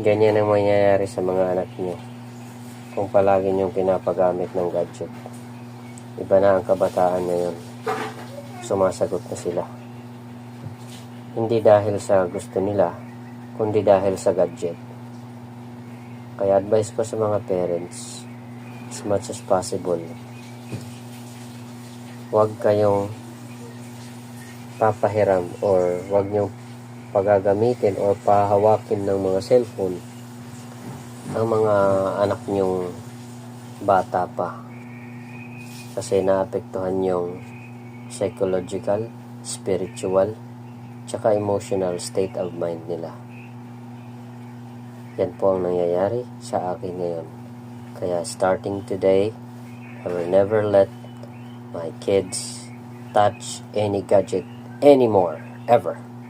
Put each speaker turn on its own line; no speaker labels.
Ganyan ang mangyayari sa mga anak nyo kung palagi nyong pinapagamit ng gadget. Iba na ang kabataan ngayon. Sumasagot na sila. Hindi dahil sa gusto nila, kundi dahil sa gadget. Kaya advice ko sa mga parents, as much as possible, huwag kayong papahiram or huwag nyong pagagamitin or pahawakin ng mga cellphone ang mga anak nyong bata pa, kasi naapektuhan yung psychological, spiritual, tsaka emotional state of mind nila. Yan po ang nangyayari sa akin ngayon. Kaya starting today, I will never let my kids touch any gadget anymore, ever.